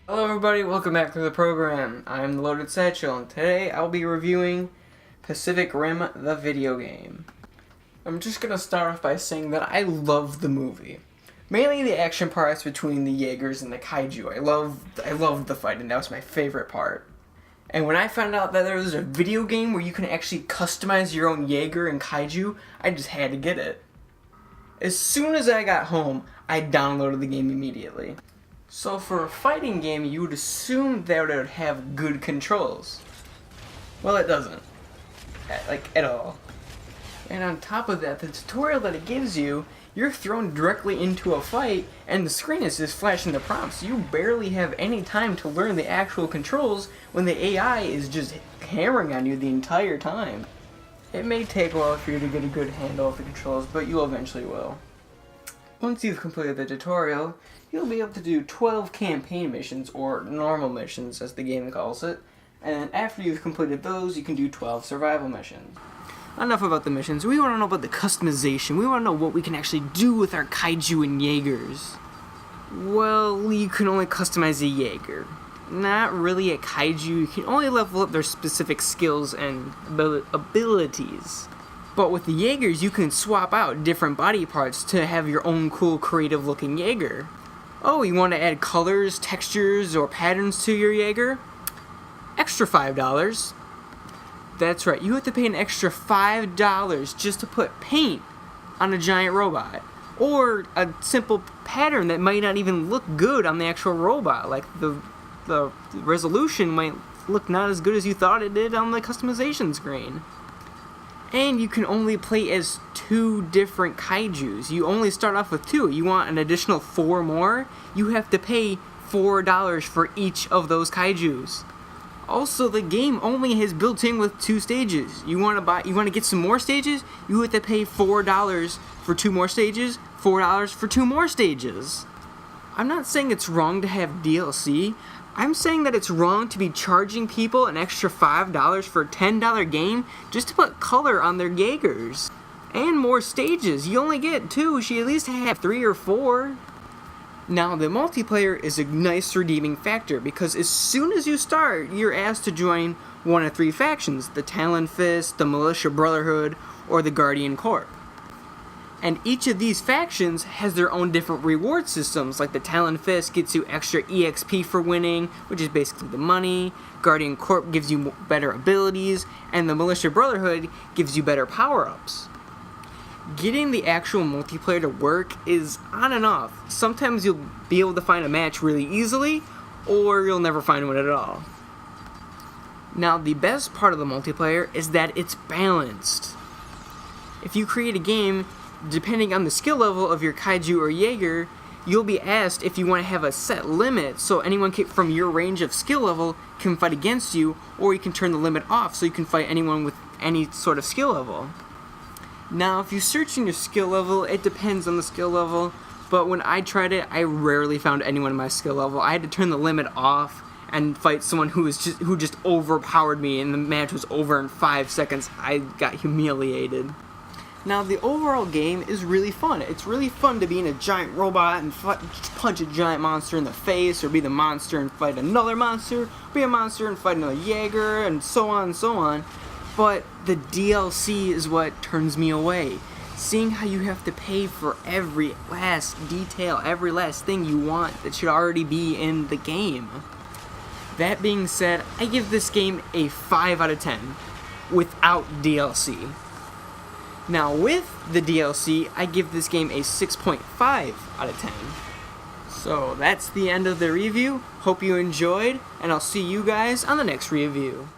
Hello everybody, welcome back to the program. I'm the Loaded Satchel, and today I'll be reviewing Pacific Rim, the video game. I'm just gonna start off by saying that I love the movie. Mainly the action parts between the Jaegers and the Kaiju. I loved the fight, and that was my favorite part. And when I found out that there was a video game where you can actually customize your own Jaeger and Kaiju, I just had to get it. As soon as I got home, I downloaded the game immediately. So for a fighting game, you would assume that it would have good controls. Well, it doesn't. At all. And on top of that, the tutorial that it gives you, you're thrown directly into a fight, and the screen is just flashing the prompts. You barely have any time to learn the actual controls when the AI is just hammering on you the entire time. It may take a while for you to get a good handle of the controls, but you eventually will. Once you've completed the tutorial, you'll be able to do 12 campaign missions, or normal missions as the game calls it, and then after you've completed those, you can do 12 survival missions. Enough about the missions, we want to know about the customization. We want to know what we can actually do with our Kaiju and Jaegers. Well, you can only customize a Jaeger. Not really a Kaiju, you can only level up their specific skills and abilities. But with the Jaegers, you can swap out different body parts to have your own cool, creative looking Jaeger. Oh, you want to add colors, textures, or patterns to your Jaeger? Extra $5. That's right, you have to pay an extra $5 just to put paint on a giant robot. Or a simple pattern that might not even look good on the actual robot. Like the resolution might look not as good as you thought it did on the customization screen. And you can only play as 2 different Kaijus. You only start off with 2. You want an additional 4 more? You have to pay $4 for each of those Kaijus. Also, the game only has built in with 2 stages. You want to get some more stages? You have to pay $4 for 2 more stages, $4 for 2 more stages. I'm not saying it's wrong to have DLC. I'm saying that it's wrong to be charging people an extra $5 for a $10 game just to put color on their Jaegers. And more stages. You only get 2, so you at least have 3 or 4. Now, the multiplayer is a nice redeeming factor because as soon as you start, you're asked to join one of 3 factions, the Talon Fist, the Militia Brotherhood, or the Guardian Corps. And each of these factions has their own different reward systems, like the Talon Fist gets you extra EXP for winning, which is basically the money, Guardian Corps gives you better abilities, and the Militia Brotherhood gives you better power-ups. Getting the actual multiplayer to work is on and off. Sometimes you'll be able to find a match really easily, or you'll never find one at all. Now, the best part of the multiplayer is that it's balanced. If you create a game, depending on the skill level of your Kaiju or Jaeger, you'll be asked if you want to have a set limit so anyone from your range of skill level can fight against you, or you can turn the limit off so you can fight anyone with any sort of skill level. Now, if you search in your skill level, it depends on the skill level, but when I tried it, I rarely found anyone in my skill level. I had to turn the limit off and fight someone who just overpowered me, and the match was over in 5 seconds. I got humiliated. Now, the overall game is really fun. It's really fun to be in a giant robot and punch a giant monster in the face, or be the monster and fight another monster, be a monster and fight another Jaeger, and so on and so on. But the DLC is what turns me away. Seeing how you have to pay for every last detail, every last thing you want that should already be in the game. That being said, I give this game a 5 out of 10 without DLC. Now, with the DLC, I give this game a 6.5 out of 10. So that's the end of the review. Hope you enjoyed, and I'll see you guys on the next review.